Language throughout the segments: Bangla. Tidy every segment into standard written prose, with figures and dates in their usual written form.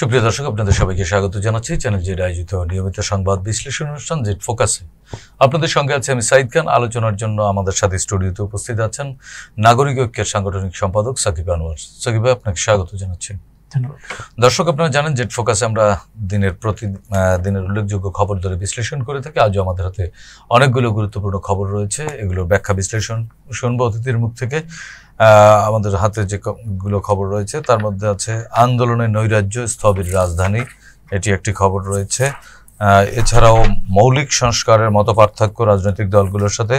সুপ্রিয় দর্শক, আপনাদের সবাইকে স্বাগত জানাচ্ছি চ্যানেল জেড আয়োজিত নিয়মিত সংবাদ বিশ্লেষণ অনুষ্ঠান জেড ফোকাসে। আপনাদের সঙ্গে আছে আমি সাইদ খান। আলোচনার জন্য আমাদের সাথে স্টুডিওতে উপস্থিত আছেন নাগরিক ঐক্যের সাংগঠনিক সম্পাদক সাকিব আনোয়ার। সাকিব ভাই, আপনাকে স্বাগত জানাচ্ছি। ধন্যবাদ। দর্শক, আপনারা জানেন জেড ফোকাসে আমরা দিনের উল্লেখযোগ্য খবর ধরে বিশ্লেষণ করে থাকি। আজও আমাদের হাতে অনেকগুলো গুরুত্বপূর্ণ খবর রয়েছে, এগুলো ব্যাখ্যা বিশ্লেষণ শুনবো অতিথির মুখ থেকে। আমাদের হাতে যেগুলো খবর রয়েছে তার মধ্যে আছে আন্দোলনের নৈরাজ্য স্থবির রাজধানী, এটি একটি খবর রয়েছে। এছাড়াও মৌলিক সংস্কারের মতো পার্থক্য রাজনৈতিক দলগুলোর সাথে।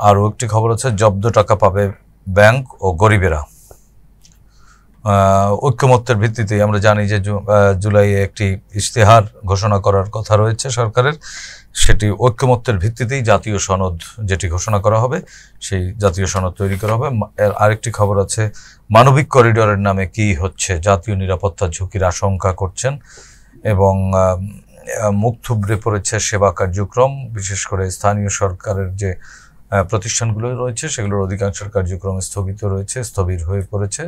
আরও একটি খবর আছে জব্দ টাকা পাবে ব্যাংক ও গরিবেরা। ঐক্যমত্যের ভিত্তিতে আমরা জানি যে জুলাইয়ে একটি ইশতেহার ঘোষণা করার কথা রয়েছে সরকারের, সেটি ঐক্যমত্যের ভিত্তিতেই জাতীয় সনদ যেটি ঘোষণা করা হবে সেই জাতীয় সনদ তৈরি করা হবে। আরেকটি খবর আছে মানবিক করিডোরের নামে কি হচ্ছে, জাতীয় নিরাপত্তার ঝুঁকির আশঙ্কা করছেন এবং মুখ থুবড়ে পড়েছে সেবা কার্যক্রম, বিশেষ করে স্থানীয় সরকারের যে প্রতিষ্ঠানগুলো রয়েছে সেগুলোর অধিকাংশের কার্যক্রম স্থবির হয়ে পড়েছে।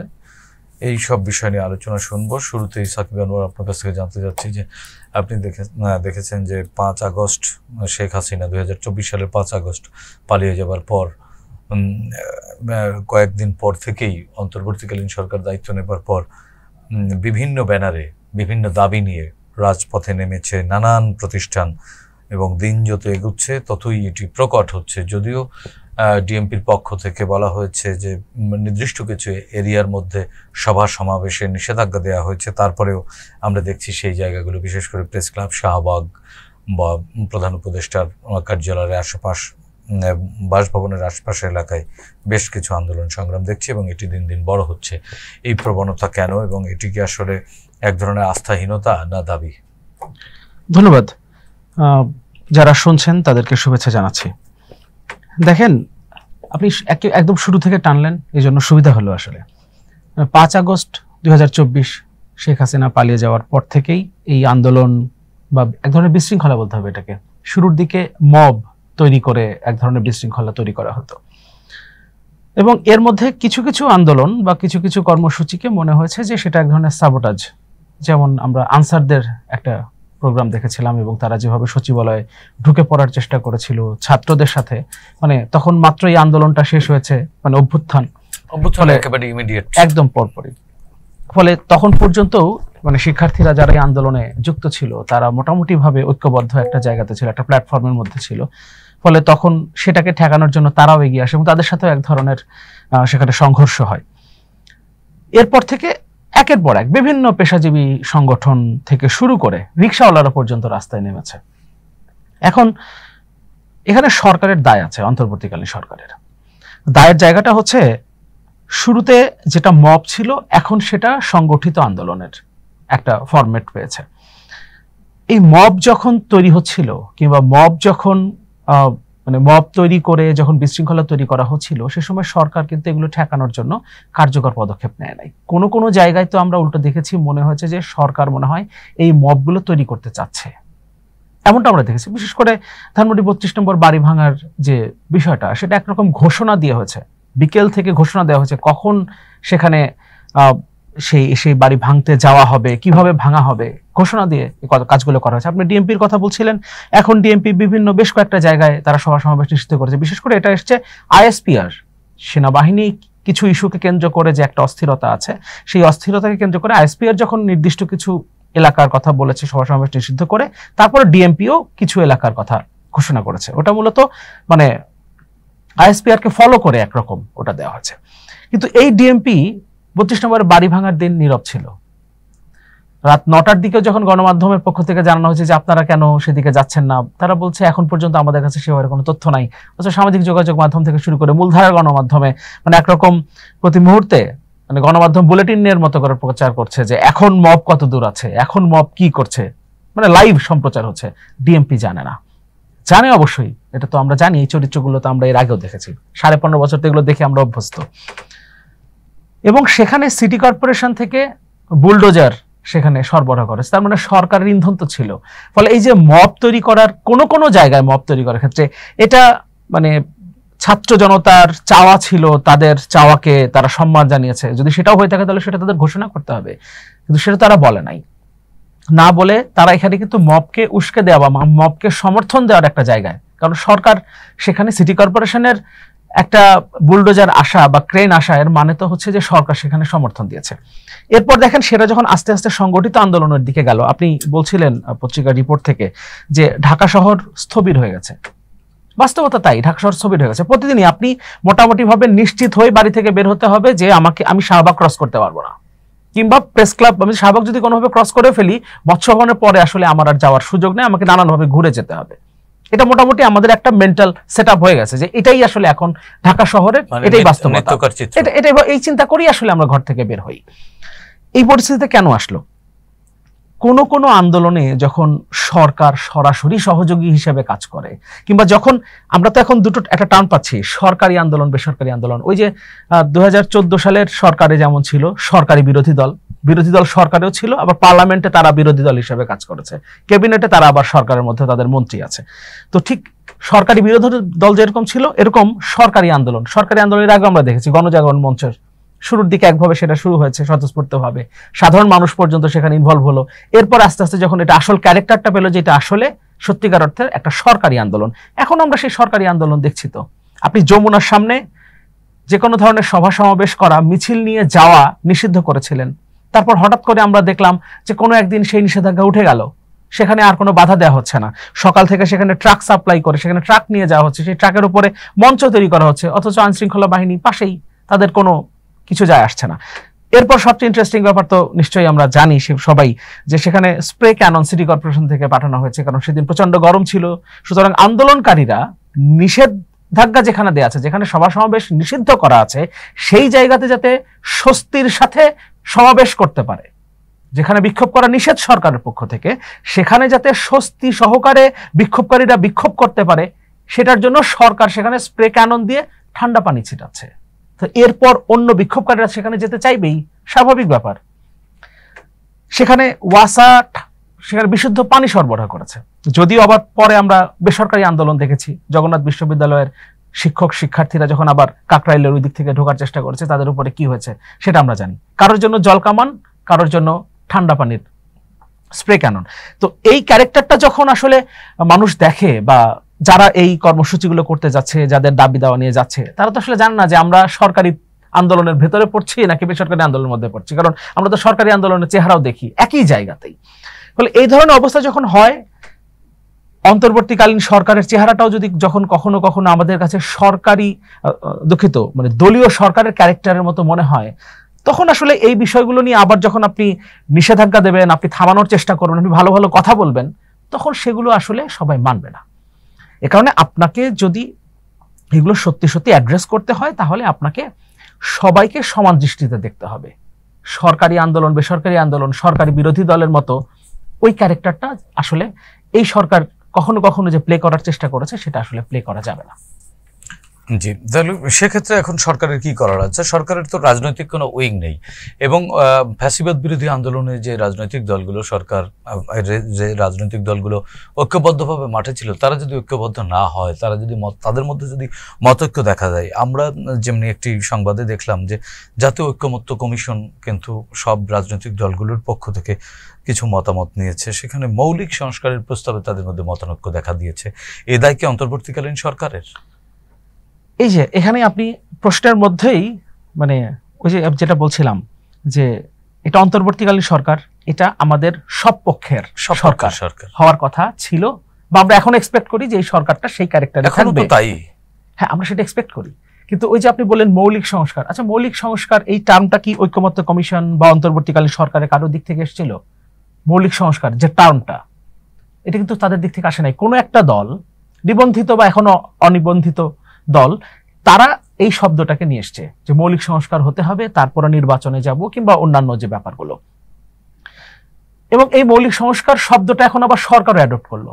এই সব বিষয় নিয়ে আলোচনা শুনবো। শুরুতেই সাকিব আনোয়ার, আপনার কাছ থেকে জানতে চাচ্ছি যে আপনি দেখেছেন যে 5 আগস্ট শেখ হাসিনা 2024 সালের 5 আগস্ট পালিয়ে যাবার পর কয়েকদিন পর থেকেই অন্তর্বর্তীকালীন সরকার দায়িত্ব নেবার পর বিভিন্ন ব্যানারে বিভিন্ন দাবি নিয়ে রাজপথে নেমেছে নানান প্রতিষ্ঠান এবং দিন যত এগুচ্ছে ততই এটি প্রকট হচ্ছে। যদিও ডিএমপির পক্ষ থেকে বলা হয়েছে যে নির্দিষ্ট কিছু এরিয়ার মধ্যে সভা সমাবেশে নিষেধাজ্ঞা দেওয়া হয়েছে, তারপরেও আমরা দেখছি সেই জায়গাগুলো, বিশেষ করে প্রেস ক্লাব, শাহবাগ বা প্রধান উপদেষ্টার কার্যালয়ের আশেপাশ, বাসভবনের আশপাশের এলাকায় বেশ কিছু আন্দোলন সংগ্রাম দেখছি এবং এটি দিন দিন বড় হচ্ছে। এই প্রবণতা কেন এবং এটি কি আসলে এক ধরনের আস্থাহীনতা না দাবি? ধন্যবাদ। যারা শুনছেন তাদেরকে শুভেচ্ছা জানাচ্ছি। দেখেন, আপনি একদম শুরু থেকে টানলেন, এই জন্য সুবিধা হলো। আসলে 5 আগস্ট 2024 শেখ হাসিনা পালিয়ে যাওয়ার পর থেকেই এই আন্দোলন বা এক ধরনের বিশৃঙ্খলা বলতে হবে এটাকে, শুরুর দিকে মব তৈরি করে এক ধরনের বিশৃঙ্খলা তৈরি করা হতো এবং এর মধ্যে কিছু কিছু আন্দোলন বা কিছু কিছু কর্মসূচিকে মনে হয়েছে যে সেটা এক ধরনের সাবোটাজ। যেমন আমরা আনসারদের একটা প্রোগ্রাম দেখেছিলাম এবং তারা যেভাবে সচিবালয়ে ঢুকে পড়ার চেষ্টা করেছিল ছাত্রদের সাথে, মানে তখন মাত্র এই আন্দোলনটা শেষ হয়েছে, মানে অভ্যুত্থান একেবারে ইমিডিয়েট, একদম পরপরই। ফলে তখন পর্যন্ত মানে শিক্ষার্থীরা যারা এই আন্দোলনে যুক্ত ছিল তারা মোটামুটি ভাবে ঐক্যবদ্ধ একটা জায়গাতে ছিল, একটা প্ল্যাটফর্মের মধ্যে ছিল। ফলে তখন সেটাকে ঠেকানোর জন্য তারাও এগিয়ে আসে এবং তাদের সাথেও এক ধরনের সেখানে সংঘর্ষ হয়। এরপর থেকে একের পর এক বিভিন্ন পেশাজীবী সংগঠন থেকে শুরু করে রিকশাওয়ালারা পর্যন্ত রাস্তায় নেমেছে। এখন এখানে সরকারের দায় আছে, অন্তর্বর্তীকালীন সরকারের দায়ের জায়গাটা হচ্ছে শুরুতে যেটা মব ছিল এখন সেটা সংগঠিত আন্দোলনের একটা ফরম্যাট পেয়েছে। এই মব যখন তৈরি হচ্ছিল কিংবা মব যখন মানে মব তৈরি করে যখন বিশৃঙ্খলা তৈরি করা হচ্ছিল সে সময় সরকার কিন্তু এগুলো ঠেকানোর জন্য কার্যকর পদক্ষেপ নেয় নাই। কোনো কোনো জায়গায় তো আমরা উল্টো দেখেছি, মনে হয়েছে যে সরকার মনে হয় এই মবগুলো তৈরি করতে চাচ্ছে, এমনটা আমরা দেখেছি। বিশেষ করে ধানমন্ডি 32 নম্বর বাড়ি ভাঙার যে বিষয়টা, সেটা একরকম ঘোষণা দিয়ে হয়েছে, বিকেল থেকে ঘোষণা দেওয়া হয়েছে কখন সেখানে সেই বাড়ি ভাঙতে যাওয়া হবে, কিভাবে ভাঙা হবে, ঘোষণা দিয়ে কাজগুলো করা হয়েছে। আপনি ডিএমপির কথা বলছিলেন, এখন ডিএমপি বিভিন্ন বেশ কয়েকটা জায়গায় তারা সভা সমাবেশ নিষিদ্ধ করেছে। বিশেষ করে এটা এসছে আইএসপিআর, সেনাবাহিনী কিছু ইস্যুকে কেন্দ্র করে যে একটা অস্থিরতা আছে, সেই অস্থিরতাকে কেন্দ্র করে আইএসপিআর যখন নির্দিষ্ট কিছু এলাকার কথা বলেছে সভা সমাবেশ নিষিদ্ধ করে, তারপরে ডিএমপিও কিছু এলাকার কথা ঘোষণা করেছে। ওটা মূলত মানে আইএসপিআর কে ফলো করে একরকম ওটা দেওয়া হয়েছে। কিন্তু এই ডিএমপি 32 নম্বরের বাড়ি ভাঙার দিন নীরব ছিল। রাত 9টার দিকে যখন গণমাধ্যমের পক্ষ থেকে জানানো হয়েছে যে আপনারা কেন সেদিকে যাচ্ছেন না, তারা বলছে এখন পর্যন্ত আমাদের কাছে সেভাবে কোনো তথ্য নাই। অথচ সামাজিক যোগাযোগ মাধ্যম থেকে শুরু করে মূলধারার গণমাধ্যমে মানে একরকম প্রতি মুহূর্তে মানে গণমাধ্যম বুলেটিনের মতো করে প্রচার করছে যে এখন মব কত দূর আছে, এখন মব কি করছে, মানে লাইভ সম্প্রচার হচ্ছে। ডিএমপি জানে না, জানে অবশ্যই, এটা তো আমরা জানি, এই চরিত্রগুলো তো আমরা এর আগেও দেখেছি, 15.5 বছর তো এগুলো দেখে আমরা অভ্যস্ত। এবং সেখানে সিটি কর্পোরেশন থেকে বুলডোজার সেখানে সরবরাহ করেছে, তার মানে সরকারের ইন্ধন তো ছিল। ফলে এই যে মব তৈরি করার কোনো কোনো জায়গায় মব তৈরি করার ক্ষেত্রে এটা মানে ছাত্র জনতার চাওয়া ছিল, তাদের চাওয়াকে তারা সম্মান জানিয়েছে, যদি সেটাও হয়ে থাকে তাহলে সেটা তাদের ঘোষণা করতে হবে, কিন্তু সেটা তারা বলে নাই। না বলে তারা এখানে কিন্তু মবকে উস্কে দেওয়া বা মবকে সমর্থন দেওয়ার একটা জায়গায়, কারণ সরকার সেখানে সিটি কর্পোরেশনের একটা বুলডোজার আসা বা ক্রেন আসা এর মানে তো হচ্ছে যে সরকার সেখানে সমর্থন দিয়েছে। এরপর দেখেন সেটা যখন আস্তে আস্তে সংগঠিত আন্দোলনের দিকে গেল, আপনি বলছিলেন পত্রিকার রিপোর্ট থেকে যে ঢাকা শহর স্থবির হয়ে গেছে, বাস্তবতা তাই, ঢাকা শহর স্থবির হয়ে গেছে। প্রতিদিনই আপনি মোটামুটি ভাবে নিশ্চিত হয়ে বাড়ি থেকে বের হতে হবে যে আমি শাহবাগ ক্রস করতে পারবো না, কিংবা প্রেস ক্লাব, আমি শাহবাগ যদি কোনোভাবে ক্রস করে ফেলি মৎস্য ভবনের পরে আসলে আমার আর যাওয়ার সুযোগ নেই, আমাকে নানানভাবে ঘুরে যেতে হবে। এটা মোটামুটি আমাদের একটা মেন্টাল সেট আপ হয়ে গেছে যে এটাই আসলে এখন ঢাকা শহরের, এটাই বাস্তবতা, এটাই এই চিন্তা করি আসলে আমরা ঘর থেকে বের হই। এই পরিস্থিতিতে কেন আসলো? কোন আন্দোলনে যখন সরকার সরাসরি সহযোগী হিসেবে কাজ করে, কিংবা যখন আমরা তো এখন দুটো একটা টার্ম পাচ্ছি, সরকারি আন্দোলন বেসরকারি আন্দোলন। ওই যে 2014 সালের সরকারে যেমন ছিল সরকারি বিরোধী দল সরকারেও ছিল, আবার পার্লামেন্টে তারা বিরোধী দল হিসেবে কাজ করেছে, ক্যাবিনেটে তারা আবার সরকারের মধ্যে তাদের মন্ত্রী আছে। তো ঠিক সরকারি বিরোধী দল যেরকম ছিল এরকম সরকারি আন্দোলনের আগে আমরা দেখেছি গণজাগরণ মঞ্চের শুরুর দিকে একভাবে সেটা শুরু হয়েছে স্বতঃস্ফূর্তভাবে, সাধারণ মানুষ পর্যন্ত সেখানে ইনভলভ হলো। এরপর আস্তে আস্তে যখন এটা আসল ক্যারেক্টারটা পেলো যে এটা আসলে সত্যিকার অর্থে একটা সরকারি আন্দোলন, এখন আমরা সেই সরকারি আন্দোলন দেখছি। তো আপনি যমুনার সামনে যে কোনো ধরনের সভা সমাবেশ করা, মিছিল নিয়ে যাওয়া নিষিদ্ধ করেছিলেন, তারপর হঠাৎ করে আমরা দেখলাম যে কোনো একদিন সেই নিষেধাজ্ঞা উঠে গেল, সেখানে আর কোনো বাধা দেওয়া হচ্ছে না। সকাল থেকে সেখানে ট্রাক সাপ্লাই করে সেখানে ট্রাক নিয়ে যাওয়া হচ্ছে, সেই ট্রাকের উপরে মঞ্চ তৈরি করা হচ্ছে, অথচ আইনশৃঙ্খলা বাহিনী পাশেই, তাদের কোনো কিছু যায় আসছে না। এরপর সবচেয়ে ইন্টারেস্টিং ব্যাপার তো নিশ্চয়ই আমরা জানি সবাই, যে সেখানে স্প্রে ক্যানন সিটি কর্পোরেশন থেকে পাঠানো হয়েছে, কারণ সেদিন প্রচন্ড গরম ছিল। সুতরাং আন্দোলনকারীরা নিষেধাজ্ঞা যেখানে দেওয়া আছে, যেখানে সভা সমাবেশ নিষিদ্ধ করা আছে, সেই জায়গাতে যাতে স্বস্তির সাথে সমাবেশ করতে পারে, যেখানে বিক্ষোভ করা নিষেধ সরকারের পক্ষ থেকে, সেখানে যাতে স্বস্তি সহকারে বিক্ষোভকারীরা বিক্ষোভ করতে পারে, সেটার জন্য সরকার সেখানে স্প্রে ক্যানন দিয়ে ঠান্ডা পানি ছিটাচ্ছে। তো এরপর অন্য বিক্ষোভকারীরা সেখানে যেতে চাইবেই, স্বাভাবিক ব্যাপার। সেখানে ওয়াসা সেখানে বিশুদ্ধ পানি সরবরাহ করেছে, যদিও আবার পরে আমরা বেসরকারি আন্দোলন দেখেছি। জগন্নাথ বিশ্ববিদ্যালয়ের শিক্ষার্থীরা যখন আবার কাকরাইলের ওই দিক থেকে ঢোকার চেষ্টা করেছে, তাদের উপরে কি হয়েছে সেটা আমরা জানি। কারোর জন্য জল কামান, কারোর জন্য ঠান্ডা পানির স্প্রে ক্যানন। তো এই ক্যারেক্টারটা যখন আসলে মানুষ দেখে, বা যারা এই কর্মসূচিগুলো করতে যাচ্ছে, যাদের দাবি দাওয়া নিয়ে যাচ্ছে, তারা তো আসলে জানে না যে আমরা সরকারি আন্দোলনের ভেতরে পড়ছি নাকি বেসরকারি আন্দোলনের মধ্যে পড়ছি, কারণ আমরা তো সরকারি আন্দোলনের চেহারাও দেখি একই জায়গাতেই। ফলে এই ধরনের অবস্থা যখন হয়, অন্তর্বর্তীকালীন সরকারের চেহারাটাও যদি যখন কখনো কখনো আমাদের কাছে সরকারি মানে দলীয় সরকারের ক্যারেক্টারের মতো মনে হয়, তখন আসলে এই বিষয়গুলো নিয়ে আবার যখন আপনি নিষেধাজ্ঞা দেবেন, আপনি থামানোর চেষ্টা করবেন, আপনি ভালো ভালো কথা বলবেন, তখন সেগুলো আসলে সবাই মানবে না। এ কারণে আপনাকে যদি এগুলো সত্যি সত্যি অ্যাড্রেস করতে হয়, তাহলে আপনাকে সবাইকে সমান দৃষ্টিতে দেখতে হবে। সরকারি আন্দোলন বেসরকারি আন্দোলন, সরকারি বিরোধী দলের মতো ওই ক্যারেক্টারটা আসলে এই সরকার কখনো কখনো যে প্লে করার চেষ্টা করেছে, সেটা আসলে প্লে করা যাবে না। জি, তাহলে সেক্ষেত্রে এখন সরকারের কি করার আছে? সরকারের তো রাজনৈতিক কোনো উইং নেই, এবং ফ্যাসিবাদ বিরোধী আন্দোলনে যে রাজনৈতিক দলগুলো যে রাজনৈতিক দলগুলো ঐক্যবদ্ধভাবে মাঠে ছিল, তারা যদি ঐক্যবদ্ধ না হয়, তারা যদি তাদের মধ্যে যদি মতৈক্য দেখা যায়, আমরা যেমনি একটি সংবাদে দেখলাম যে জাতীয় ঐক্যমত্য কমিশন কিন্তু সব রাজনৈতিক দলগুলোর পক্ষ থেকে কিছু মতামত নিয়েছে, সেখানে মৌলিক সংস্কারের প্রস্তাবে তাদের মধ্যে মতানৈক্য দেখা দিয়েছে। এ দায় কি অন্তর্বর্তীকালীন সরকারের? এই যে এখানে আপনি প্রশ্নের মধ্যেই মানে ওই যে যেটা বলছিলাম যে এটা অন্তর্বর্তীকালীন সরকার, এটা আমাদের সব পক্ষের সরকার হওয়ার কথা ছিল, বা আমরা এখন এক্সপেক্ট করি যে এই সরকারটা সেই ক্যারেক্টারে থাকবে। তাই হ্যাঁ, আমরা সেটা এক্সপেক্ট করি। কিন্তু ওই যে আপনি বললেন মৌলিক সংস্কার, আচ্ছা মৌলিক সংস্কার এই টার্মটা কি ঐক্যমত্য কমিশন বা অন্তর্বর্তীকালীন সরকারের কারোর দিক থেকে এসেছিল? মৌলিক সংস্কার যে টার্মটা, এটা কিন্তু তাদের দিক থেকে আসে নাই। কোনো একটা দল, নিবন্ধিত বা এখনো অনিবন্ধিত দল, তারা এই শব্দটাকে নিয়ে এসছে যে মৌলিক সংস্কার হতে হবে, তারপরে নির্বাচনে যাব, কিংবা অন্যান্য যে ব্যাপারগুলো। এবং এই মৌলিক সংস্কার শব্দটা এখন আবার সরকারও অ্যাডপ্ট করলো।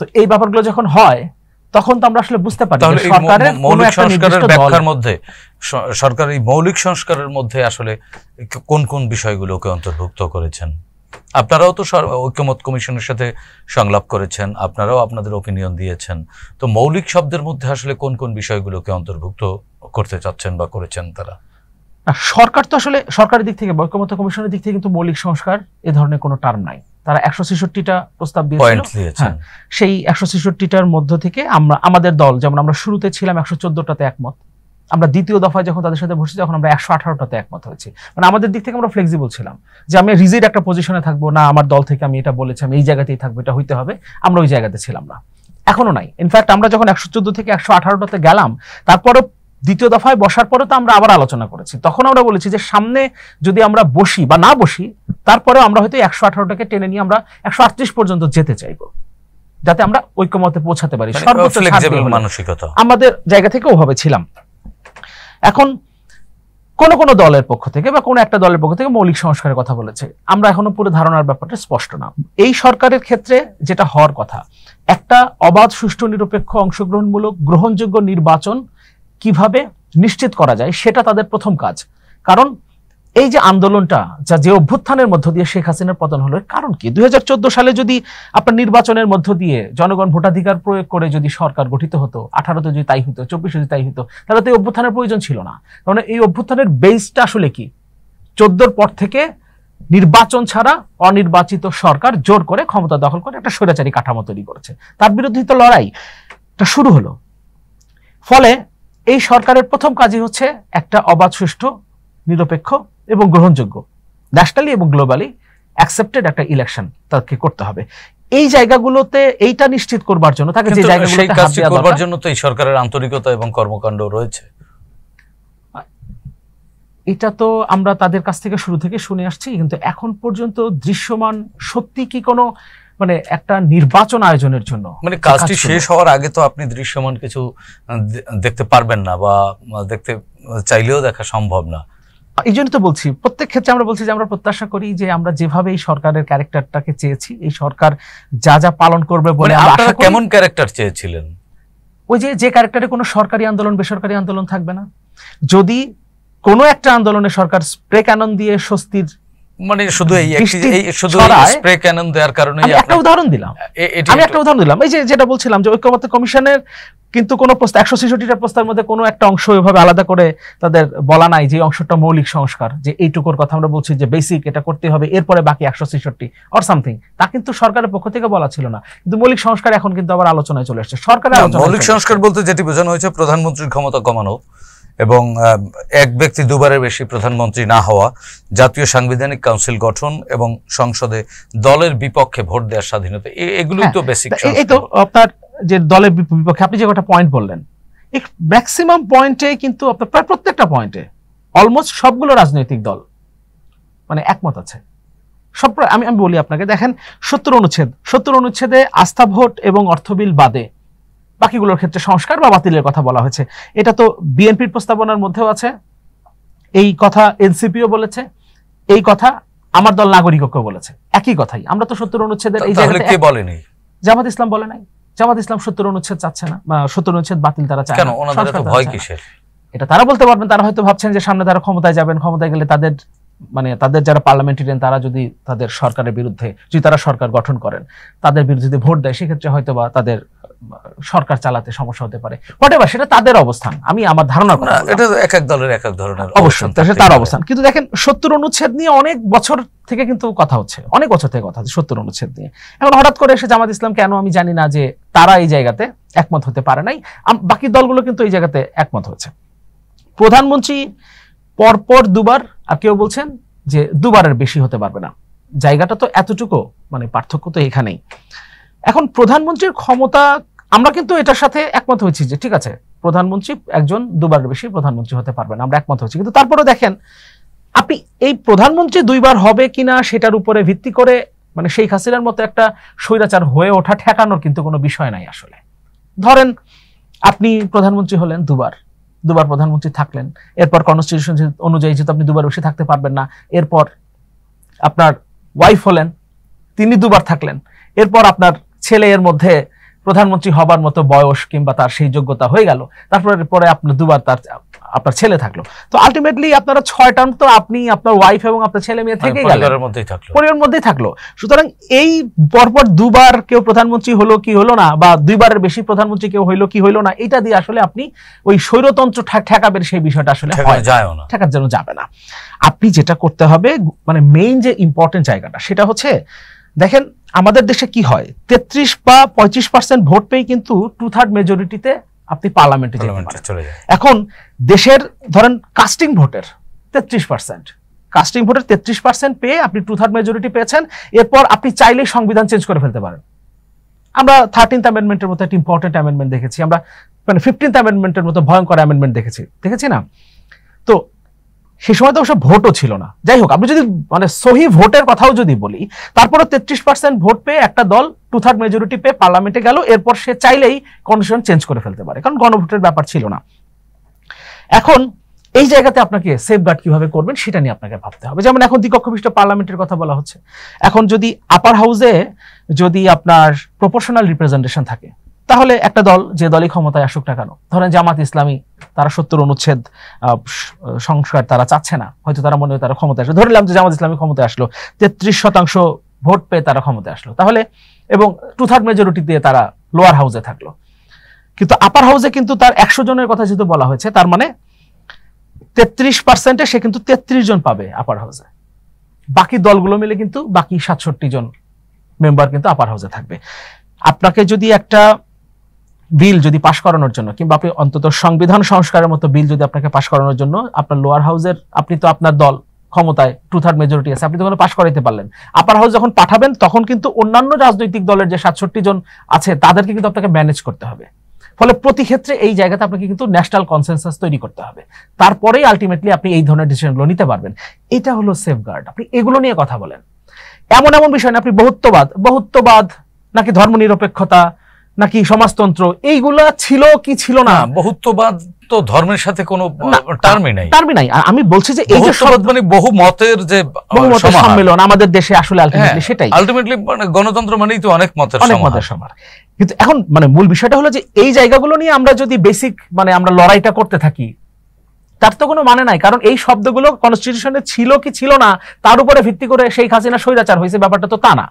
তো এই ব্যাপারগুলো যখন হয়, তখন তো আমরা আসলে বুঝতে পারি সরকারের মৌলিক সংস্কারের ব্যাখ্যার মধ্যে, সরকার এই মৌলিক সংস্কারের মধ্যে আসলে কোন কোন বিষয়গুলোকে অন্তর্ভুক্ত করেছেন? আপনারাও তো ঐক্যমত কমিশনের সাথে সংলাপ করেছেন, আপনারাও আপনাদের ওপিনিয়ন দিয়েছেন, তো মৌলিক শব্দের মধ্যে আসলে কোন কোন বিষয়গুলোকে অন্তর্ভুক্ত করতে চাচ্ছেন বা করেছেন তারা? সরকার তো আসলে সরকারের দিক থেকে, ঐক্যমত্য কমিশনের দিক থেকে কিন্তু মৌলিক সংস্কার এ ধরনের কোনো টার্ম নাই। তারা 166টা প্রস্তাব দিয়েছিল, সেই 166টার মধ্য থেকে আমাদের দল, যেমন আমরা শুরুতে ছিলাম 114টাতে একমত, আমরা দ্বিতীয় দফায় যখন তাদের সাথে বসেছি তখন আমরা 118টাতে একমত হয়েছি। মানে আমাদের দিক থেকে আমরা ফ্লেক্সিবল ছিলাম, যে আমি রিজিড একটা পজিশনে থাকবো না, আমার দল থেকে আমি এটা বলেছি আমি এই জায়গাতেই থাকবো, এটা হইতে হবে, আমরা ওই জায়গাতে ছিলাম না, এখনো নাই। ইনফ্যাক্ট আমরা যখন 114 থেকে 118টাতে গেলাম, তারপরে দ্বিতীয় দফায় বসার পরে তো আমরা আবার আলোচনা করেছি, তখন আমরা বলেছি যে সামনে যদি আমরা বসি বা না বসি, তারপরে আমরা হয়তো 118টাকে টেনে নিয়ে আমরা 138 পর্যন্ত যেতে চাইবো, যাতে আমরা ঐক্যমতে পৌঁছাতে পারি। মানসিকতা আমাদের জায়গা থেকে ওভাবে ছিলাম। এখন কোন কোন দলের পক্ষ থেকে বা কোন একটা দলের পক্ষ থেকে মৌলিক সংস্কারের কথা বলেছে, আমরা এখনো পুরো ধারণার ব্যাপারটা স্পষ্ট না। এই সরকারের ক্ষেত্রে যেটা হওয়ার কথা, একটা অবাধ, সুষ্ঠু, নিরপেক্ষ, অংশগ্রহণমূলক, গ্রহণযোগ্য নির্বাচন কিভাবে নিশ্চিত করা যায় সেটা তাদের প্রথম কাজ। কারণ এই যে আন্দোলনটা, যে অভ্যুত্থানের মধ্য দিয়ে শেখ হাসিনার পতন হলো, কারণ কি 2014 সালে যদি আপনার নির্বাচনের মধ্য দিয়ে জনগণ ভোটাধিকার প্রয়োগ করে যদি সরকার গঠিত হতো, 18তে যদি তাই হতো, 24 যদি তাই হতো, তাহলে তো এই অভ্যুত্থানের প্রয়োজন ছিল না। কারণ এই অভ্যুত্থানের বেসটা আসলে কি, 14 পর থেকে নির্বাচন ছাড়া অনির্বাচিত সরকার জোর করে ক্ষমতা দখল করে একটা স্বৈরাচারী কাঠামো তৈরি করেছে, তার বিরুদ্ধে তো লড়াইটা শুরু হলো। ফলে এই সরকারের প্রথম কাজই হচ্ছে একটা অবাধ, সুষ্ঠু, নিরপেক্ষ এবং গ্রহণযোগ্য, ন্যাশনালি এবং গ্লোবালি অ্যাকসেপ্টেড একটা ইলেকশন তাকে করতে হবে। এই জায়গাগুলোতে এইটা নিশ্চিত করবার জন্য তাকে যে জায়গাগুলোতে হাত দেওয়া করবার জন্য তো এই সরকারের আন্তরিকতা এবং কর্মকাণ্ড রয়েছে। এটা তো আমরা তাদের কাছ থেকে শুরু থেকে শুনে আসছি, কিন্তু এখন পর্যন্ত দৃশ্যমান সত্যি কি কোনো মানে একটা নির্বাচন আয়োজনের জন্য, মানে কাজটি শেষ হওয়ার আগে তো আপনি দৃশ্যমান কিছু দেখতে পারবেন না, বা দেখতে চাইলেও দেখা সম্ভব না। এই জন্য তো বলছি, প্রত্যেক ক্ষেত্রে আমরা বলছি যে আমরা প্রত্যাশা করি যে আমরা যেভাবে এই সরকারের ক্যারেক্টারটাকে চেয়েছি, এই সরকার যা যা পালন করবে বলে। আপনারা কেমন ক্যারেক্টার চেয়েছিলেন? ওই যে ক্যারেক্টারে কোনো সরকারি আন্দোলন, বেসরকারি আন্দোলন থাকবে না। যদি কোনো একটা আন্দোলনে সরকার স্প্রে ক্যানন দিয়ে স্বস্তির, মানে শুধু স্প্রে ক্যানন দেওয়ার কারণে একটা উদাহরণ দিলাম, এই যে যেটা বলছিলাম যে ঐক্যমত্য কমিশনের কিন্তু কোনো প্রস্তাব, 166টা প্রস্তাবের মধ্যে কোনো একটা অংশ এভাবে আলাদা করে তাদের বলা নাই যে অংশটা মৌলিক সংস্কার, যে এইটুকুর কথা আমরা বলছি যে বেসিক এটা করতে হবে, এরপরে বাকি 166 অর সামথিং, তা কিন্তু সরকারের পক্ষ থেকে বলা ছিল না। কিন্তু মৌলিক সংস্কার এখন কিন্তু আবার আলোচনায় চলে আসছে। সরকারের মৌলিক সংস্কার বলতে যেটি বোঝানো হয়েছে প্রধানমন্ত্রীর ক্ষমতা কমানো এবং এক ব্যক্তি দুবারের বেশি প্রধানমন্ত্রী না হওয়া, জাতীয় সাংবিধানিক কাউন্সিল গঠন এবং সংসদে দলের বিপক্ষে ভোট দেওয়ার স্বাধীনতা, এগুলোই তো বেসিক। এই তো আপনার যে দলের বিপক্ষে আপনি যে কটা পয়েন্ট বললেন, এই ম্যাক্সিমাম পয়েন্টে কিন্তু আপনার প্রায় প্রত্যেকটা পয়েন্টে অলমোস্ট সবগুলো রাজনৈতিক দল মানে একমত আছে। সব আমি বলি আপনাকে, দেখেন 70 অনুচ্ছেদে আস্থা ভোট এবং অর্থ বিল বাদে বাকিগুলোর ক্ষেত্রে সংস্কার বা বাতিলের কথা বলা হয়েছে। এটা তো বিএনপির প্রস্তাবনার মধ্যেও আছে, এই কথা এনসিপিও বলেছে, এই কথা আমার দল নাগরিক ঐক্য বলেছে, একই কথাই। আমরা তো 70 অনুচ্ছেদের এই জায়গাতে কে বলেনি? জামাত ইসলাম বলে নাই। জামাত ইসলাম 70 অনুচ্ছেদ চাচ্ছে না, বা 70 অনুচ্ছেদ বাতিল তারা চায় না। কেন? ওনাদের এত ভয় কিসের? এটা তারা বলতে পারবেন। তারা হয়তো ভাবছেন যে সামনে তারা ক্ষমতায় যাবেন, ক্ষমতায় গেলে তাদের মানে তাদের যারা পার্লামেন্টারিয়ান তারা যদি তাদের সরকারের বিরুদ্ধে, যদি তারা সরকার গঠন করেন, তাদের বিরুদ্ধে যদি ভোট দেয়, সেক্ষেত্রে হয়তো বা তাদের সরকার চালাতে সমস্যা হতে পারে। হোয়াটএভার, সেটা তাদের অবস্থান, আমি আমার ধারণা করি এটা এক এক দলের এক এক ধরনের অবশ্যই তার অবস্থান। কিন্তু দেখেন 70 অনুচ্ছেদ নিয়ে অনেক বছর থেকে কিন্তু কথা হচ্ছে, অনেক বছর থেকে কথা হচ্ছে 70 অনুচ্ছেদ নিয়ে। এখন হঠাৎ করে এসে জামাত ইসলাম কেন আমি জানি না, যে তারা এই জায়গাতে একমত হতে পারে নাই, বাকি দলগুলো কিন্তু এই জায়গাতে একমত হয়েছে। প্রধানমন্ত্রী পরপর দুবার, আর কেউ বলছেন যে দুবারের বেশি হতে পারবে না, জায়গাটা তো এতটুকু, মানে পার্থক্য তো এখানেই। এখন প্রধানমন্ত্রীর ক্ষমতা, আমরা কিন্তু এটার সাথে একমত হয়েছি যে ঠিক আছে, প্রধানমন্ত্রী একজন দুবারের বেশি প্রধানমন্ত্রী হতে পারবেন, আমরা একমত হয়েছি। কিন্তু তারপরে দেখেন, আপনি এই প্রধানমন্ত্রী দুইবার হবে কিনা সেটার উপরে ভিত্তি করে মানে শেখ হাসিনার মতো একটা স্বৈরাচার হয়ে ওঠা ঠেকানোর কিন্তু কোনো বিষয় নাই আসলে। ধরেন আপনি প্রধানমন্ত্রী হলেন, দুবার প্রধানমন্ত্রী থাকলেন, এরপর কনস্টিটিউশন অনুযায়ী যেহেতু আপনি দুবার বেশি থাকতে পারবেন না, এরপর আপনার ওয়াইফ হলেন, তিনি দুবার থাকলেন, এরপর আপনার ছেলে এর মধ্যে প্রধানমন্ত্রী হবার মতো বয়স কিংবা তার সেই যোগ্যতা হয়ে গেল, তারপরে আপনার দুবার আপনার ছেলে থাকলো, তো আলটিমেটলি আপনারা 6 টার্ম তো আপনি আপনার ওয়াইফ এবং আপনার ছেলে মেয়ে থেকে গেলেন, পরিবারের মধ্যেই থাকলো। সুতরাং এই পরপর দুবার কেউ প্রধানমন্ত্রী হলো কি হলো না, বা 2 বারের বেশি প্রধানমন্ত্রী কেউ হইলো কি হইলো না, এটা দিয়ে আসলে আপনি ওই স্বৈরতন্ত্র ঠেকাবেন সেই বিষয়টা আসলে ঠেকার জন্য যাবে না। আপনি যেটা করতে হবে, মানে মেইন যে ইম্পর্টেন্ট জায়গাটা সেটা হচ্ছে, দেখেন আমাদের দেশে কি হয়, 33 বা 35% ভোট পেয়ে কিন্তু 2/3 মেজরিটিতে আপনি পার্লামেন্টে চলে যায়। এখন দেশের ধরেন কাস্টিং ভোটের 33%, কাস্টিং ভোটের 33% পেয়ে আপনি 2/3 মেজরিটি পেয়েছেন, এরপর আপনি চাইলেই সংবিধান চেঞ্জ করে ফেলতে পারেন। আমরা 13th অ্যামেন্ডমেন্টের মতো একটা ইম্পর্টেন্ট অ্যামেন্ডমেন্ট দেখেছি, আমরা মানে 15th অ্যামেন্ডমেন্টের মতো ভয়ঙ্কর অ্যামেন্ডমেন্ট দেখেছি না। তো সেই সময় তো অবশ্য ভোটও ছিল না। যাই হোক, আপনি যদি মানে সহি ভোটের কথাও যদি বলি, তারপরে 33% ভোট পেয়ে একটা দল 2/3 মেজরিটি পেয়ে পার্লামেন্টে গেল, এরপর সে চাইলেই কনস্টিটিউশন চেঞ্জ করে ফেলতে পারে, কারণ গণভোটের ব্যাপার ছিল না। এখন এই জায়গাতে আপনাকে সেফগার্ড কিভাবে করবেন সেটা নিয়ে আপনাকে ভাবতে হবে। যেমন এখন দ্বিকক্ষ বিশিষ্ট পার্লামেন্টের কথা বলা হচ্ছে, এখন যদি আপার হাউসে যদি আপনার প্রপোর্শনাল রিপ্রেজেন্টেশন থাকে, তাহলে একটা দল যে দলই ক্ষমতায় আসুক না কেন, ধরেন জামাত ইসলামী, তারা 70 অনুচ্ছেদ সংস্কার তারা চাচ্ছে না, হয়তো তারা মনে হয় তারা ক্ষমতায় আসলো, ধরলাম যে জামাত ইসলামী ক্ষমতায় আসলো, 33% ভোট পেয়ে তারা ক্ষমতায় আসলো, তাহলে এবং 2/3 মেজরিটি দিয়ে তারা লোয়ার হাউসে থাকলো। কিন্তু আপার হাউসে কিন্তু তার 100 জনের কথা যেহেতু বলা হয়েছে, তার মানে 33%-এ সে কিন্তু 33 জন পাবে আপার হাউসে, বাকি দলগুলো মিলে কিন্তু বাকি 67 জন মেম্বার কিন্তু আপার হাউসে থাকবে। আপনাকে যদি একটা বিল যদি পাশ করানোর জন্য, কিংবা আপনি অন্তত সংবিধান সংস্কারের মতো বিল যদি আপনাকে পাশ করানোর জন্য, আপনার লোয়ার হাউসের, আপনি তো আপনার দল ক্ষমতায় 2/3 মেজরিটি আছে, আপনি তো পাশ করাইতে পারলেন, আপার হাউস যখন পাঠাবেন তখন কিন্তু অন্যান্য রাজনৈতিক দলের যে 67 জন আছে তাদেরকে কিন্তু আপনাকে ম্যানেজ করতে হবে। ফলে প্রতি ক্ষেত্রে এই জায়গাতে আপনাকে কিন্তু ন্যাশনাল কনসেনসাস তৈরি করতে হবে, তারপরেই আলটিমেটলি আপনি এই ধরনের ডিসিশনগুলো নিতে পারবেন। এটা হলো সেফগার্ড। আপনি এগুলো নিয়ে কথা বলেন, এমন এমন বিষয় না আপনি বহুত্ববাদ নাকি ধর্মনিরপেক্ষতা নাকি সমাজতন্ত্র, এইগুলা ছিল কি ছিল না। বহুত্ববাদ তো ধর্মের সাথে কোনো টার্মই নাই। আমি বলছি যে এই যে মানে বহু মতের যে সম্মেলন আমাদের দেশে আসলে আলটিমেটলি সেটাই, আলটিমেটলি মানে গণতন্ত্র মানেই তো অনেক মতের সমাহার। কিন্তু এখন মানে মূল বিষয়টা হলো যে এই জায়গাগুলো নিয়ে আমরা যদি বেসিক মানে আমরা লড়াইটা করতে থাকি, তার তো কোনো মানে নাই, কারণ এই শব্দগুলো কনস্টিটিউশনে ছিল কি ছিল না তার উপরে ভিত্তি করে শেখ হাসিনা স্বৈরাচার হয়েছে, ব্যাপারটা তো তা না।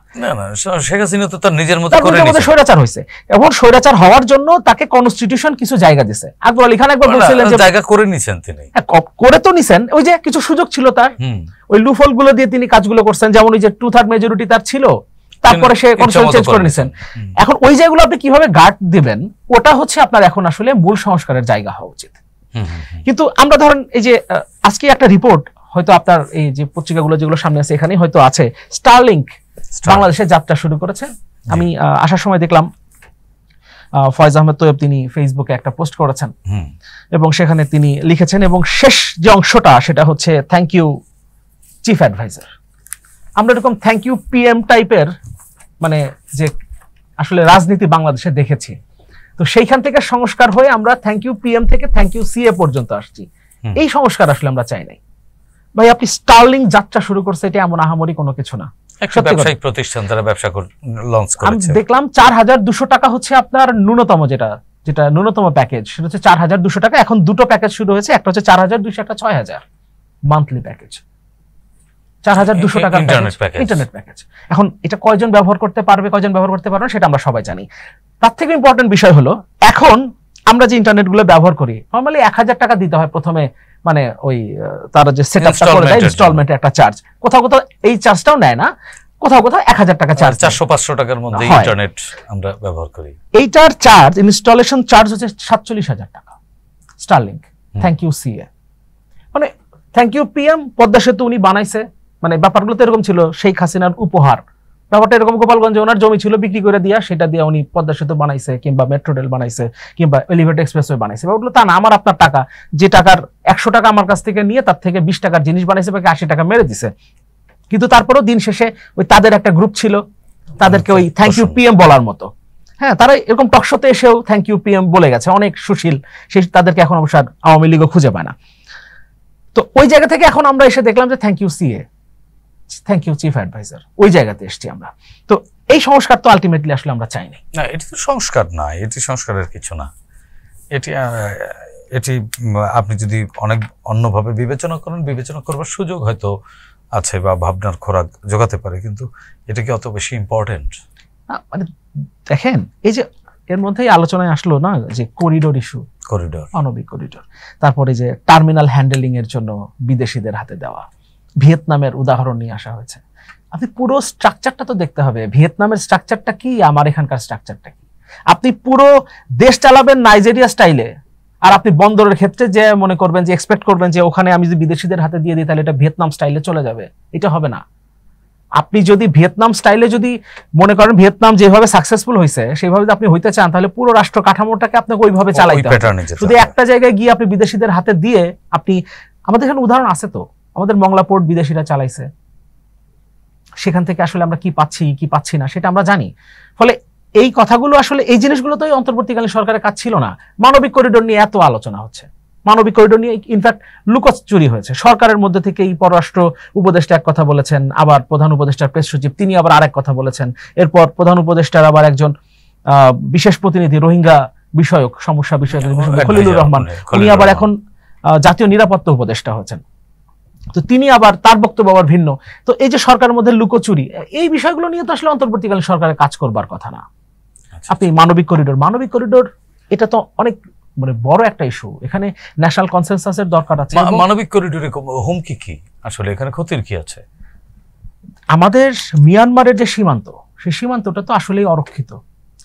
শেখ হাসিনা তো তার নিজের মতো করে স্বৈরাচার হয়েছে, এবং স্বৈরাচার হওয়ার জন্য তাকে কনস্টিটিউশন কিছু জায়গা দিয়েছে। আকবর আলী খান একবার বলছিলেন যে জায়গা করে নিছেন, তিনি করে তো নিছেন, ওই যে কিছু সুযোগ ছিল তার, ওই লুফল গুলো দিয়ে তিনি কাজগুলো করছেন, যেমন ওই যে 2/3 মেজরিটি তার ছিল, তারপরে সে কনস্টিটিউশন চেঞ্জ করে নিছেন। এখন ওই জায়গাগুলো আপনি কিভাবে গার্ড দিবেন, ওটা হচ্ছে আপনার এখন আসলে মূল সংস্কারের জায়গা হওয়া উচিত। কিন্তু আমরা ধরেন এই যে আজকে একটা রিপোর্ট হয়তো আপনার এই যে পত্রিকাগুলো যেগুলো সামনে আছে এখানে হয়তো আছে, স্টারলিংক বাংলাদেশে যাত্রা শুরু করেছে। আমি আসার সময় দেখলাম ফয়েজ আহমেদ তৈয়ব তিনি ফেসবুকে একটা পোস্ট করেছেন, এবং সেখানে তিনি লিখেছেন, এবং শেষ যে অংশটা সেটা হচ্ছে থ্যাংক ইউ চিফ অ্যাডভাইজার। আমরা এরকম থ্যাংক ইউ পিএম টাইপের মানে যে আসলে রাজনীতি বাংলাদেশে দেখেছি, তো সেইখান থেকে সংস্কার হয়ে আমরা থ্যাংক ইউ পিএম থেকে থ্যাংক ইউ সিএ পর্যন্ত আসছি। এই সংস্কার আসলে আমরা চাই নাই ভাই। আপনি স্টারলিং যাত্রা শুরু করছে, এটা এমন আহামরি কোনো কিছু না, ব্যবসায়িক প্রতিষ্ঠান তারা ব্যবসা লঞ্চ করেছে। আমি দেখলাম 4200 টাকা হচ্ছে আপনার ন্যূনতম, যেটা ন্যূনতম প্যাকেজ সেটা হচ্ছে 4200 টাকা। এখন দুটো প্যাকেজ শুরু হয়েছে, একটা হচ্ছে 4200, একটা 6000 মান্থলি প্যাকেজ। 4200 টাকা ইন্টারনেট প্যাকেজ। এখন এটা কয়জন ব্যবহার করতে পারবে, কয়জন ব্যবহার করতে পারবে সেটা আমরা সবাই জানি। তার থেকে ইম্পর্টেন্ট বিষয় হলো, এখন আমরা যে ইন্টারনেট গুলো ব্যবহার করি নরমালি 1000 টাকা দিতে হয় প্রথমে, মানে ওই তারা যে সেটআপটা করে দেয় ইনস্টলমেন্টে একটা চার্জ, কোথাও কোথাও এই চার্জটাও নেয় না, কোথাও কোথাও 1000 টাকা চার্জ, 400-500 টাকার মধ্যে ইন্টারনেট আমরা ব্যবহার করি। এইটার চার্জ, ইনস্টলেশন চার্জ হচ্ছে 47,000 টাকা স্টারলিংক। থ্যাংক ইউ সিএ, মানে থ্যাংক ইউ পিএম পদ্মা সেতু উনি বানাইছে, মানে ব্যাপারগুলো তো এরকম ছিল শেখ হাসিনার উপহার। ব্যাপারটা এরকম, গোপালগঞ্জে ওনার জমি ছিল বিক্রি করে দিয়া সেটা দিয়ে উনি পদ্মা সেতু বানাইছে, কিংবা মেট্রো রেল বানাইছে, কিংবা এলিভেটেড এক্সপ্রেসওয়ে বানাইছে। ব্যাপারগুলো তা না, আমার আপনার টাকা, যে টাকার 100 টাকা আমার কাছ থেকে নিয়ে তার থেকে 20 টাকার জিনিস বানাইছে, বাকি 80 টাকা মেরে দিছে। কিন্তু তারপরেও দিন শেষে ওই তাদের একটা গ্রুপ ছিল, তাদেরকে ওই থ্যাংক ইউ পিএম বলার মতো, হ্যাঁ তারা এরকম টকশোতে এসেও থ্যাংক ইউ পিএম বলে গেছে, অনেক সুশীল, সেই তাদেরকে এখন অবশ্য আওয়ামী লীগও খুঁজে পায় না। তো ওই জায়গা থেকে এখন আমরা এসে দেখলাম যে thank you CA. Thank you chief adviser, ওই জায়গাতে এসছি আমরা। তো এই সংস্কার তো আলটিমেটলি আসলে আমরা চাইনি। না, এটি তো সংস্কার না, এটি সংস্কারের কিছু না। এটি আপনি যদি অনেক অন্যভাবে বিবেচনা করেন, বিবেচনা করবার সুযোগ হয়তো আছে বা ভাবনার খোরাক জোগাতে পারে, কিন্তু এটা কি অত বেশি ইম্পর্টেন্ট? মানে দেখেন, এই যে এর মধ্যেই আলোচনায় আসলো না যে করিডোর ইস্যু, করিডোর, মানবিক করিডোর, তারপরে যে টার্মিনাল হ্যান্ডেলিং এর জন্য বিদেশিদের হাতে দেওয়া, ভিয়েতনামের উদাহরণ নিয়ে আসা হয়েছে। আপনি পুরো স্ট্রাকচারটা তো দেখতে হবে, ভিয়েতনামের স্ট্রাকচারটা কি, আমার এখানকার স্ট্রাকচারটা কি। আপনি পুরো দেশ চালাবেন নাইজেরিয়া স্টাইলে, আর আপনি বন্দরের ক্ষেত্রে যে মনে করবেন যে এক্সপেক্ট করবেন যে ওখানে আমি যদি বিদেশিদের হাতে দিয়ে দিই তাহলে এটা ভিয়েতনাম স্টাইলে চলে যাবে, এটা হবে না। আপনি যদি ভিয়েতনাম স্টাইলে যদি মনে করেন ভিয়েতনাম যেভাবে সাকসেসফুল হয়েছে সেইভাবে আপনি হইতে চান, তাহলে পুরো রাষ্ট্র কাঠামোটাকে আপনাকে ওইভাবে চালাইতে হবে। শুধু একটা জায়গায় গিয়ে আপনি বিদেশিদের হাতে দিয়ে আপনি, আমাদের এখানে উদাহরণ আছে তো, আমাদের মংলা পোর্ট বিদেশিরা চালাইছে, সেখান থেকে আসলে আমরা কি পাচ্ছি কি পাচ্ছি না সেটা আমরা জানি। ফলে এই কথাগুলো আসলে, এই জিনিসগুলো তো অন্তর্বর্তীকালীন সরকারের কাজ ছিল না। মানবিক করিডোর নিয়ে এত আলোচনা হচ্ছে, মানবিক করিডোর নিয়ে ইনফ্যাক্ট লুকোচুরি হয়েছে সরকারের মধ্যে থেকে। এই পররাষ্ট্র উপদেষ্টা এক কথা বলেছেন, আবার প্রধান উপদেষ্টার প্রেস সচিব তিনি আবার আরেক কথা বলেছেন, এরপর প্রধান উপদেষ্টার আবার একজন বিশেষ প্রতিনিধি রোহিঙ্গা বিষয়ক সমস্যা বিষয়ক খলিলুর রহমান, উনি আবার এখন জাতীয় নিরাপত্তা উপদেষ্টা হয়েছেন, তো তিনি আবার তার বক্তব্য আবার ভিন্ন। তো এই যে সরকারের মধ্যে লুকোচুরি, এই বিষয়গুলো নিয়ে তো আসলে অন্তর্বর্তীকালীন সরকারের কাজ করবার কথা না। আপনি মানবিক করিডোর এটা তো অনেক মানে বড় একটা ইস্যু, এখানে ন্যাশনাল কনসেনসাসের দরকার আছে। মানবিক করিডোরে হুমকি কি আসলে, এখানে ক্ষতির কি আছে? আমাদের মিয়ানমারের যে সীমান্ত, সেই সীমান্তটা তো আসলেই অরক্ষিত।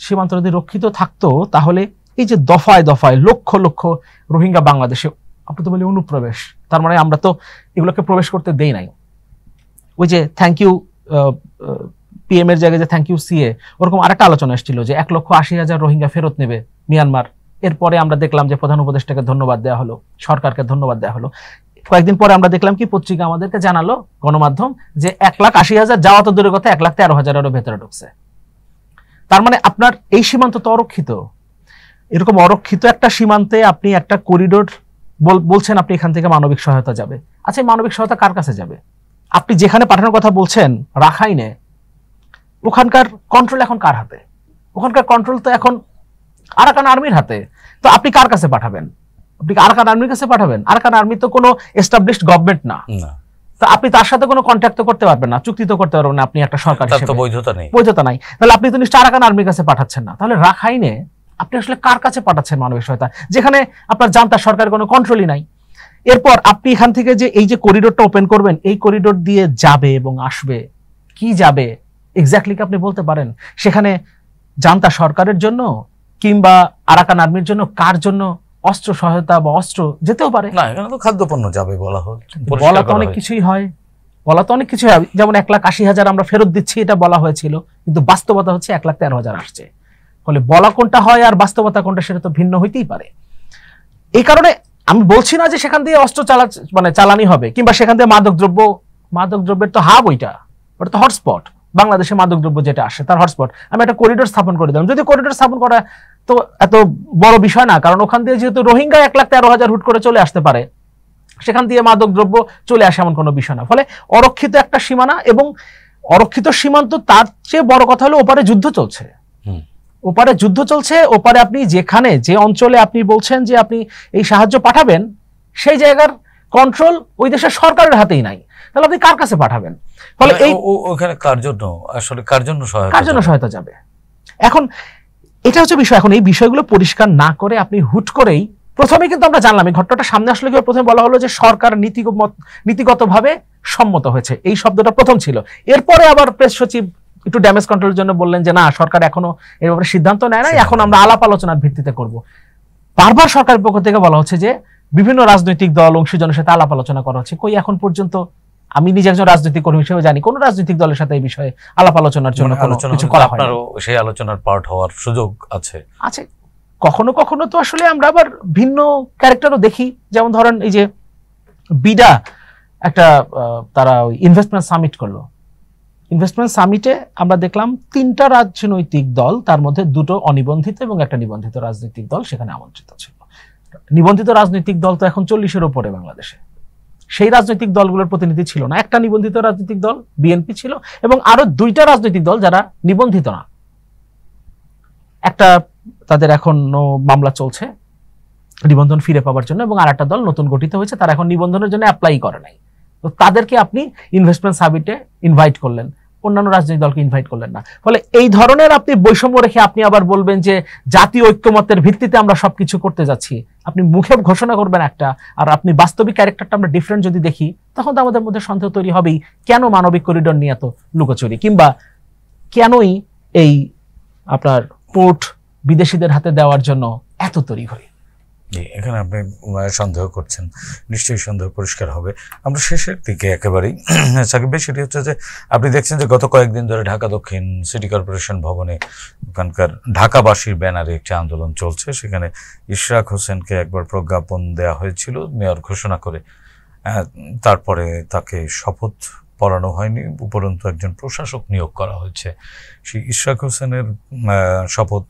সীমান্ত যদি রক্ষিত থাকতো তাহলে এই যে দফায় দফায় লক্ষ লক্ষ রোহিঙ্গা বাংলাদেশে, আপনি তো বলি অনুপ্রবেশ, তার মানে আমরা তো এগুলোকে প্রবেশ করতে দেই নাই। ওই যে থ্যাংক ইউ পিএম এর জায়গায় যে থ্যাংক ইউ সিএ, ওরকম আরেকটা আলোচনা এসেছিল যে 1,80,000 রোহিঙ্গা ফেরত নেবে মিয়ানমার। এরপরে আমরা দেখলাম যে প্রধান উপদেষ্টাকে ধন্যবাদ দেওয়া হলো, সরকারকে ধন্যবাদ দেওয়া হলো। কয়েকদিন পরে আমরা দেখলাম কি পত্রিকা আমাদেরকে জানালো, গণমাধ্যম, যে 1,80,000 যাওয়া তো দূরের কথা, 1,13,000-এরও ভেতরে ঢুকছে। তার মানে আপনার এই সীমান্ত তো অরক্ষিত। এরকম অরক্ষিত একটা সীমান্তে আপনি একটা করিডোর বলছেন, আপনি এখান থেকে মানবিক সহায়তা যাবে। আচ্ছা, মানবিক সহায়তা কার কাছে যাবে? আপনি যেখানে পাঠানোর কথা বলছেন রাখাইনে, ওখানকার কন্ট্রোল এখন কার হাতে? ওখানকার কন্ট্রোল তো এখন আরাকান আর্মির হাতে। তো আপনি কার কাছে পাঠাবেন? আপনি আরাকান আর্মির কাছে পাঠাবেন? আরাকান আর্মি তো কোনো এস্টাবলিশড গভর্নমেন্ট না, তো আপনি তার সাথে কোনো কন্ট্যাক্ট করতে পারবেন না, চুক্তি তো করতে পারবেন না। আপনি একটা সরকার হিসেবে বৈধতা নাই, তাহলে আপনি তো নিশ্চয়ই আরাকান আর্মির কাছে পাঠাচ্ছেন না। তাহলে রাখাইনে আপনি আসলে কার কাছে পাঠাচ্ছেন মানবিক সহায়তা, যেখানে আপনার জান্তা সরকারের কোনো কন্ট্রোলই নাই? এরপর আপনি এখান থেকে যে এই যে করিডোরটা ওপেন করবেন, এই করিডোর দিয়ে যাবে এবং আসবে কি যাবে এক্স্যাক্টলি কি আপনি বলতে পারেন? সেখানে জান্তা সরকারের জন্য কিংবা আরাকান আর্মির জন্য, কার জন্য অস্ত্র সহায়তা বা অস্ত্র যেতেও পারে না। এখানে তো খাদ্যপণ্য যাবে বলা তো অনেক কিছুই হয়, বলা তো অনেক কিছুই হয়। যেমন 1,80,000 আমরা ফেরত দিচ্ছি এটা বলা হয়েছিল, কিন্তু বাস্তবতা হচ্ছে 1,13,000 আসছে। ফলে বলা কোনটা হয় আর বাস্তবতা কোনটা সেটা তো ভিন্ন হইতেই পারে। এই কারণে আমি বলছি না যে সেখান দিয়ে অস্ত্র চালানি হবে, কিংবা সেখান দিয়ে মাদকদ্রব্যের তো হাব, ওটা তো হটস্পট। বাংলাদেশে মাদকদ্রব্য যেটা আসে তার হটস্পট। আমি একটা করিডোর স্থাপন করে দিলাম, যদি করিডোর স্থাপন করা তো এত বড় বিষয় না, কারণ ওখান দিয়ে যেহেতু রোহিঙ্গা 1,13,000 হুট করে চলে আসতে পারে, সেখান দিয়ে মাদকদ্রব্য চলে আসে এমন কোনো বিষয় না। ফলে অরক্ষিত একটা সীমানা, এবং অরক্ষিত সীমান্ত, তার চেয়ে বড় কথা হলো ওপারে যুদ্ধ চলছে। ওপারে আপনি যেখানে যে অঞ্চলে আপনি বলছেন যে আপনি এই সাহায্য পাঠাবেন, সেই জায়গার কন্ট্রোল ওই দেশের সরকারের হাতেই নাই, তাহলে আপনি কার কাছে পাঠাবেন? ফলে এই ওখানে কার জন্য সহায়তা যাবে? এখন এটা হচ্ছে বিষয়। এখন এই বিষয়গুলো পরিষ্কার না করে আপনি হুট করেই, প্রথমে কিন্তু আমরা জানলাম এই ঘটনাটা সামনে আসলে কি, প্রথমে বলা হলো যে সরকার নীতিগতভাবে সম্মত হয়েছে, এই শব্দটা প্রথম ছিল। এরপরে আবার প্রেস সচিব একটু ড্যামেজ কন্ট্রোলের জন্য বললেন যে না, সরকার এখনো এর ব্যাপারে সিদ্ধান্ত নেয় না, এখন আমরা আলাপ আলোচনার ভিত্তিতে করব। বারবার সরকারের পক্ষ থেকে বলা হচ্ছে যে বিভিন্ন রাজনৈতিক দল অংশীজনের সাথে আলাপ আলোচনা করা হচ্ছে। কই এখন পর্যন্ত আমি নিজে একজন রাজনৈতিক কর্মী হিসেবে জানি কোন রাজনৈতিক দলের সাথে এই বিষয়ে আলাপ আলোচনার জন্য কিছু করা হয় না। সেই আলোচনার পার্ট হওয়ার সুযোগ আছে। কখনো কখনো তো আসলে আমরা আবার ভিন্ন ক্যারেক্টারও দেখি, যেমন ধরেন এই যে বিডা একটা তারা ইনভেস্টমেন্ট সামিট করলো। ইনভেস্টমেন্ট সামিটে আমরা দেখলাম 3টা রাজনৈতিক দল, তার মধ্যে 2টো অনিবন্ধিত এবং একটা নিবন্ধিত রাজনৈতিক দল সেখানে আমন্ত্রিত ছিল। নিবন্ধিত রাজনৈতিক দল তো এখন 40-এর উপরে বাংলাদেশে, সেই রাজনৈতিক দলগুলোর প্রতিনিধি ছিল না, একটা নিবন্ধিত রাজনৈতিক দল বিএনপি ছিল এবং আরো 2টা রাজনৈতিক দল যারা নিবন্ধিত না। একটা তাদের এখনো মামলা চলছে নিবন্ধন ফিরে পাওয়ার জন্য, এবং আর একটা দল নতুন গঠিত হয়েছে, তারা এখন নিবন্ধনের জন্য অ্যাপ্লাই করে নাই। তো তাদেরকে আপনি ইনভেস্টমেন্ট সামিটে ইনভাইট করলেন, অন্যান্য রাজনৈতিক দলকে ইনভাইট করলেন না। ফলে এই ধরনের আপনি বৈষম্য রেখে আপনি আবার বলবেন যে জাতীয় ঐক্যমত্যের ভিত্তিতে আমরা সবকিছু করতে যাচ্ছি, আপনি মুখে ঘোষণা করবেন একটা, আর আপনি বাস্তবিক ক্যারেক্টারটা আমরা ডিফারেন্ট যদি দেখি, তখন তো আমাদের মধ্যে সন্দেহ তৈরি হবেই, কেন মানবিক করিডোর নিয়ে এত লুকোচুরি, কিংবা কেনই এই আপনার পোর্ট বিদেশিদের হাতে দেওয়ার জন্য এত তড়িঘড়ি। এখানে আপনি সন্দেহ করছেন, নিশ্চয়ই সন্দেহ পরিষ্কার হবে। আমরা শেষের দিকে একেবারেই সাকিব ভাই, সেটি হচ্ছে যে আপনি দেখছেন যে গত কয়েকদিন ধরে ঢাকা দক্ষিণ সিটি কর্পোরেশন ভবনে ওখানকার ঢাকাবাসীর ব্যানারে একটি আন্দোলন চলছে। সেখানে ইশরাক হোসেনকে একবার প্রজ্ঞাপন দেওয়া হয়েছিল মেয়র ঘোষণা করে, তারপরে তাকে শপথ পড়ানো হয়নি, উপরন্তু একজন প্রশাসক নিয়োগ করা হয়েছে। সেই ইশরাক হোসেনের শপথ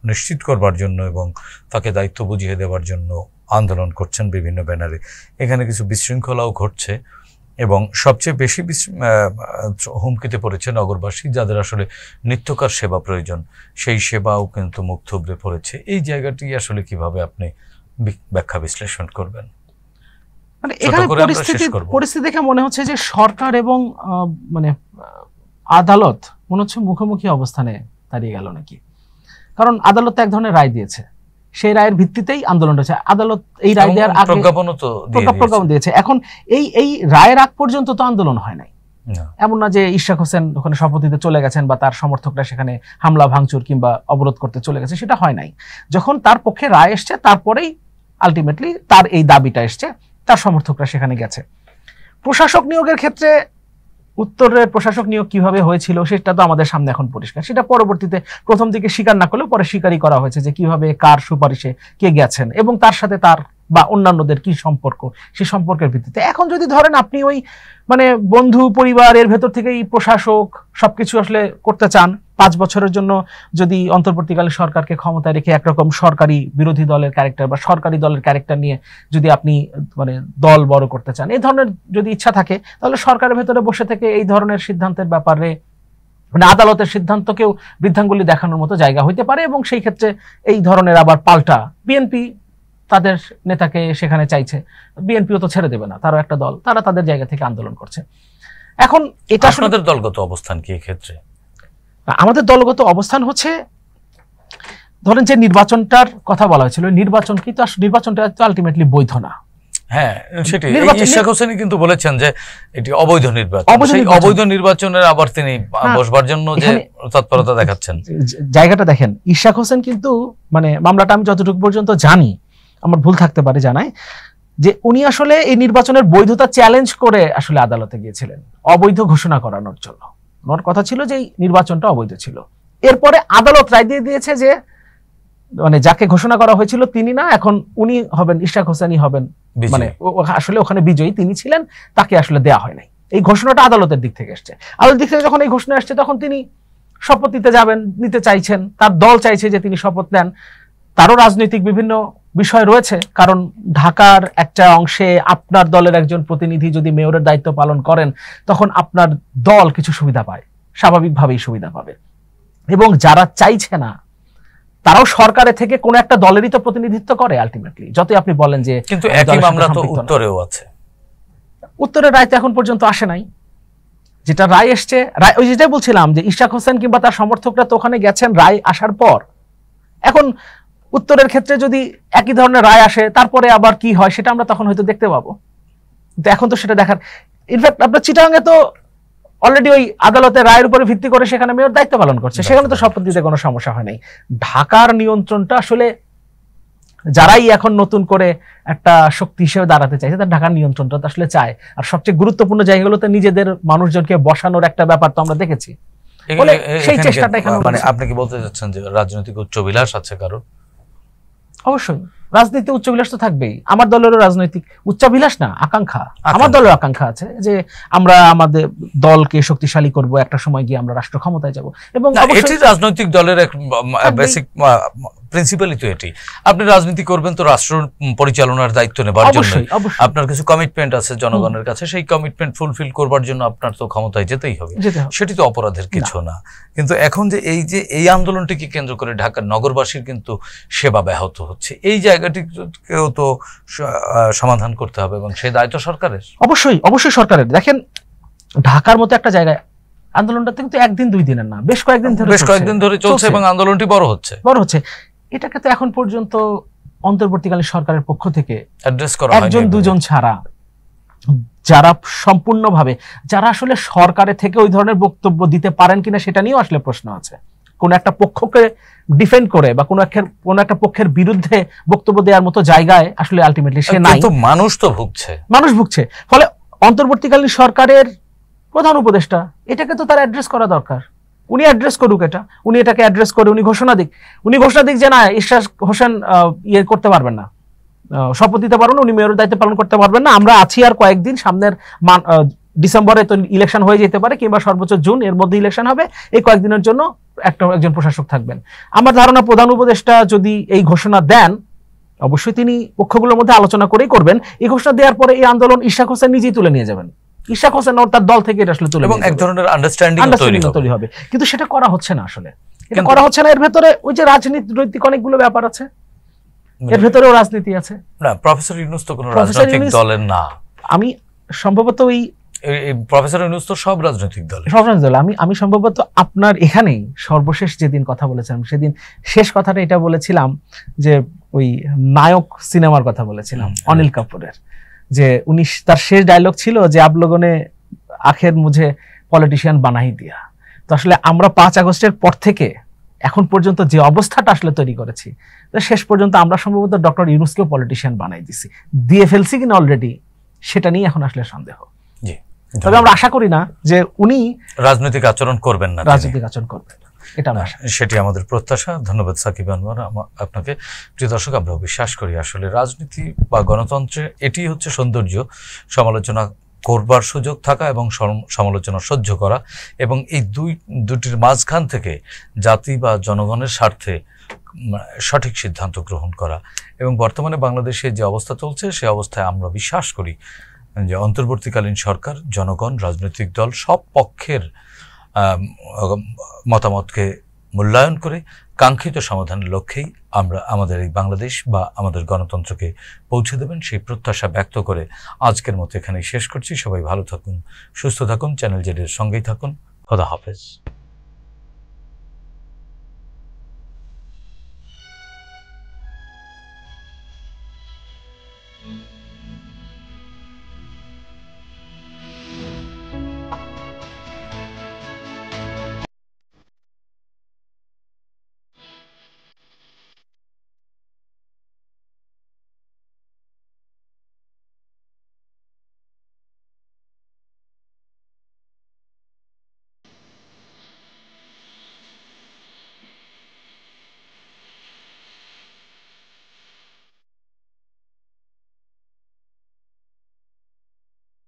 নিশ্চিত করবার জন্য এবং তাকে দায়িত্ব বুঝিয়ে দেওয়ার জন্য আন্দোলন করছেন বিভিন্ন ব্যানারে। এখানে কিছু বিশৃঙ্খলাও ঘটছে এবং সবচেয়ে বেশি হুমকিতে পড়েছে নগরবাসী, যাদের আসলে নিত্যকার সেবা প্রয়োজন, সেই সেবাও কিন্তু মুখ থুবড়ে পড়েছে। এই জায়গাটি আসলে কিভাবে আপনি ব্যাখ্যা বিশ্লেষণ করবেন? মানে এখানে পরিস্থিতি দেখে মনে হচ্ছে যে সরকার এবং মানে আদালত মনে হচ্ছে মুখোমুখি অবস্থানে দাঁড়িয়ে গেল নাকি। কারণ আদালত এক ধরনের রায় দিয়েছে, সেই রায়ের ভিত্তিতেই আন্দোলন হয়েছে। আদালত এই রায় দেওয়ার আগে প্রজ্ঞাপন দিয়েছে। এখন এই রায়ের আগ পর্যন্ত তো আন্দোলন হয় নাই। এমন না যে ইশরাক হোসেন ওখানে শপথ নিতে চলে গেছেন বা তার সমর্থকরা সেখানে হামলা ভাঙচুর কিংবা অবরোধ করতে চলে গেছে, সেটা হয় নাই। যখন তার পক্ষে রায় এসছে তারপরেই আলটিমেটলি তার এই দাবিটা এসছে, তার সমর্থকরা সেখানে গেছে। প্রশাসক নিয়োগের ক্ষেত্রে উত্তরের প্রশাসক নিয়োগ কিভাবে হয়েছিল সেটা তো আমাদের সামনে এখন পরিষ্কার। সেটা পরবর্তীতে প্রথম দিকে স্বীকার না করলেও পরে স্বীকারই করা হয়েছে যে কিভাবে কার সুপারিশে কে গেছেন এবং তার সাথে তার বা অন্যান্যদের কি সম্পর্ক, সেই সম্পর্কের ভিত্তিতে। এখন যদি ধরেন আপনি ওই মানে বন্ধু পরিবারের ভেতর থেকেই প্রশাসক সবকিছু আসলে করতে চান, 5 বছরের জন্য যদি অন্তর্বর্তীকালীন সরকারকে ক্ষমতায় রেখে একরকম সরকারি বিরোধী দলের ক্যারেক্টার বা সরকারি দলের ক্যারেক্টার নিয়ে যদি আপনি মানে দল বড় করতে চান, এই ধরনের যদি ইচ্ছা থাকে, তাহলে সরকারের ভেতরে বসে থেকে এই ধরনের সিদ্ধান্তের ব্যাপারে মানে আদালতের সিদ্ধান্তকেও বৃদ্ধাঙ্গুলি দেখানোর মতো জায়গা হইতে পারে। এবং সেই ক্ষেত্রে এই ধরনের আবার পাল্টা বিএনপি তাদের নেতাকে সেখানে চাইছে, বিএনপিও তো ছেড়ে দেবে না, তারও একটা দল, তারা তাদের জায়গা থেকে আন্দোলন করছে। এখন এটা আপনাদের দলগত অবস্থান কি ক্ষেত্রে? আমাদের দলগত অবস্থান হচ্ছে, ধরেন যে নির্বাচনটার কথা বলা হয়েছিল, নির্বাচনটা তো আলটিমেটলি বৈধ না। হ্যাঁ, সেটি ইশরাক হোসেনই কিন্তু বলেছেন যে এটি অবৈধ নির্বাচন। সেই অবৈধ নির্বাচনের আবার তিনি বসবার জন্য যে তৎপরতা দেখাচ্ছেন, জায়গাটা দেখেন। ইশরাক হোসেন কিন্তু মানে মামলাটা আমি যতটুকু পর্যন্ত জানি, আমার ভুল থাকতে পারে জানাই, যে উনি আসলে এই নির্বাচনের বৈধতা চ্যালেঞ্জ করে আসলে আদালতে গিয়েছিলেন অবৈধ ঘোষণা করানোর জন্য। ওর কথা ছিল যে এই নির্বাচনটা অবৈধ ছিল। এরপরে আদালত রায় দিয়ে দিয়েছে যে মানে যাকে ঘোষণা করা হয়েছিল তিনি না, এখন উনি হবেন, ইশরাক হোসেনই হবেন, মানে আসলে ওখানে বিজয়ী তিনি ছিলেন, তাকে আসলে দেয়া হয় নাই। এই ঘোষণাটা আদালতের দিক থেকে এসছে। আদালতের দিক থেকে যখন এই ঘোষণা আসছে তখন তিনি শপথ নিতে চাইছেন, তার দল চাইছে যে তিনি শপথ নেন। তারও রাজনৈতিক বিভিন্ন বিষয় রয়েছে, কারণ ঢাকার একটা অংশে আপনার দলের একজন প্রতিনিধি যদি মেয়রের দায়িত্ব পালন করেন, তখন আপনার দল কিছু সুবিধা পায়, স্বাভাবিকভাবেই সুবিধা পাবে। এবং যারা চাইছে না তারাও সরকারের থেকে কোন একটা দলেরই তো প্রতিনিধিত্ব করে আলটিমেটলি, যতই আপনি বলেন যে। কিন্তু একই মামলা তো উত্তরেও আছে। উত্তরের রায় তো এখন পর্যন্ত আসে নাই। যেটা রায় এসছে, ওই যেটাই বলছিলাম যে ইশরাক হোসেন কিংবা তার সমর্থকরা তো ওখানে গেছেন রায় আসার পর। এখন উত্তরের ক্ষেত্রে যদি একই ধরনের রায় আসে, তারপরে আবার কি হয় সেটা আমরা তখন হয়তো দেখতে পাবো। কিন্তু এখন তো সেটা দেখার, ইনফ্যাক্ট আপনার চিটাগাংয়ে তো অলরেডি ওই আদালতের রায়ের উপরে ভিত্তি করে সেখানে মেয়র দায়িত্ব পালন করছে, সেখানে তো শপথ দিতে কোনো সমস্যা হয় নাই। ঢাকার নিয়ন্ত্রণটা আসলে যারাই এখন নতুন করে একটা শক্তি হিসেবে দাঁড়াতে চাইছে, তার ঢাকার নিয়ন্ত্রণটা তো আসলে চায়। আর সবচেয়ে গুরুত্বপূর্ণ জায়গাগুলোতে নিজেদের মানুষজনকে বসানোর একটা ব্যাপার তো আমরা দেখেছি। সেই চেষ্টাটা এখানে, মানে আপনি কি বলতে চাচ্ছেন যে রাজনৈতিক উচ্চাভিলাষ আছে কারণ? অবশ্যই রাজনীতি উচ্চাভিলাষ তো থাকবেই। আমার দলেরও রাজনৈতিক উচ্চাভিলাষ না, আকাঙ্ক্ষা, আমার দলের আকাঙ্ক্ষা আছে যে আমরা আমাদের দলকে শক্তিশালী করব, একটা সময় গিয়ে আমরা রাষ্ট্র ক্ষমতায় যাব। এবং এটি রাজনৈতিক দলের এক বেসিক প্রিন্সিপালই তো এটি। আপনি রাজনীতি করবেন তো রাষ্ট্র পরিচালনার দায়িত্ব নেবার জন্য আপনার কিছু কমিটমেন্ট আছে জনগণের কাছে, সেই কমিটমেন্ট ফুলফিল করবার জন্য আপনার তো ক্ষমতায় যেতেই হবে, সেটি তো অপরাধের কিছু না। কিন্তু এখন যে এই আন্দোলনটিকে কেন্দ্র করে ঢাকার নগরবাসীর কিন্তু সেবা ব্যাহত হচ্ছে, এই জায়গাটিকেও তো সমাধান করতে হবে এবং সেই দায়িত্ব সরকারের। অবশ্যই সরকারের। দেখেন ঢাকার মতো একটা জায়গায় আন্দোলনটা কিন্তু একদিন দুই দিনের না, বেশ কয়েকদিন ধরে চলছে এবং আন্দোলনটি বড় হচ্ছে। এটাকে তো এখন পর্যন্ত অন্তর্বর্তীকালীন সরকারের পক্ষ থেকে অ্যাড্রেস করা হয়নি। একজন দুজন ছাড়া যারা সম্পূর্ণভাবে যারা আসলে সরকারের থেকে ওই ধরনের বক্তব্য দিতে পারেন কিনা সেটা নিয়েও আসলে প্রশ্ন আছে। কোন একটা পক্ষকে ডিফেন্ড করে বা কোন একটা পক্ষের বিরুদ্ধে বক্তব্য দেওয়ার মতো জায়গায় আসলে আলটিমেটলি সে নাই। মানুষ ভুগছে। ফলে অন্তর্বর্তীকালীন সরকারের প্রধান উপদেষ্টা এটাকে তো তার অ্যাড্রেস করা দরকার। উনি অ্যাড্রেস করুক এটা, উনি এটাকে অ্যাড্রেস করে উনি ঘোষণা দিক যে না ইশরাক হোসেন করতে পারবেন না, শপথ দিতে পারবেন না, উনি মেয়রের দায়িত্ব পালন করতে পারবেন না, আমরা আছি আর কয়েকদিন, সামনের ডিসেম্বরে তো ইলেকশন হয়ে যেতে পারে কিংবা সর্বোচ্চ জুন, এর মধ্যে ইলেকশন হবে, এই কয়েকদিনের জন্য একজন প্রশাসক থাকবেন। আমার ধারণা প্রধান উপদেষ্টা যদি এই ঘোষণা দেন, অবশ্যই তিনি পক্ষগুলোর মধ্যে আলোচনা করেই করবেন। এই ঘোষণা দেওয়ার পরে এই আন্দোলন ইশরাক হোসেন নিজেই তুলে নিয়ে যাবেন, ইশরাক হোসেন তার দল থেকে এটা আসলে তুলে এবং এক ধরনের আন্ডারস্ট্যান্ডিং তৈরি হবে। কিন্তু সেটা করা হচ্ছে না, আসলে এটা করা হচ্ছে না। এর ভেতরে ওই যে রাজনৈতিক অনেকগুলো ব্যাপার আছে, এর ভেতরেও রাজনীতি আছে। না, প্রফেসর ইউনূস তো কোনো রাজনৈতিক দলের না। আমি সম্ভবত প্রফেসর ইউনূস তো সব রাজনৈতিক দল। আমি সম্ভবত আপনার এখানেই সর্বশেষ যেদিন কথা বলেছিলাম, সেদিন শেষ কথাটা এটা বলেছিলাম যে ওই নায়ক সিনেমার কথা বলেছিলাম অনিল কাপুরের, যে উনি তার শেষ ডায়লগ ছিল যে আপ লোগোं ने आखिर मुझे পলিটিশিয়ান বানাই দিয়া। তো আসলে আমরা 5 আগস্টের পর থেকে এখন পর্যন্ত যে অবস্থাটা আসলে তৈরি করেছি, শেষ পর্যন্ত আমরা সম্ভবত ডক্টর ইউনূসকেও পলিটিশিয়ান বানাই দিয়ে ফেলছি কিনা অলরেডি, সেটা নিয়ে এখন আসলে সন্দেহ। তবে আমরা আশা করি না যে উনি রাজনৈতিক আচরণ করবেন না, এটা সেটি আমাদের প্রত্যাশা। ধন্যবাদ সাকিব আনোয়ার আপনাকে। প্রিয় দর্শক, আমরা বিশ্বাস করি আসলে রাজনীতি বা গণতন্ত্রে এটি হচ্ছে সৌন্দর্য, সমালোচনা করবার সুযোগ থাকা এবং সমালোচনা সহ্য করা, এবং এই দুটির মাঝখান থেকে জাতি বা জনগণের স্বার্থে সঠিক সিদ্ধান্ত গ্রহণ করা। এবং বর্তমানে বাংলাদেশে যে অবস্থা চলছে, সে অবস্থায় আমরা বিশ্বাস করি যে অন্তর্বর্তীকালীন সরকার, জনগণ, রাজনৈতিক দল সব পক্ষের মতামতকে মূল্যায়ন করে কাঙ্ক্ষিত সমাধানের লক্ষ্যেই আমরা আমাদের এই বাংলাদেশ বা আমাদের গণতন্ত্রকে পৌঁছে দেবেন, সেই প্রত্যাশা ব্যক্ত করে আজকের মতো এখানেই শেষ করছি। সবাই ভালো থাকুন, সুস্থ থাকুন, চ্যানেল জেডের সঙ্গেই থাকুন। খোদা হাফেজ।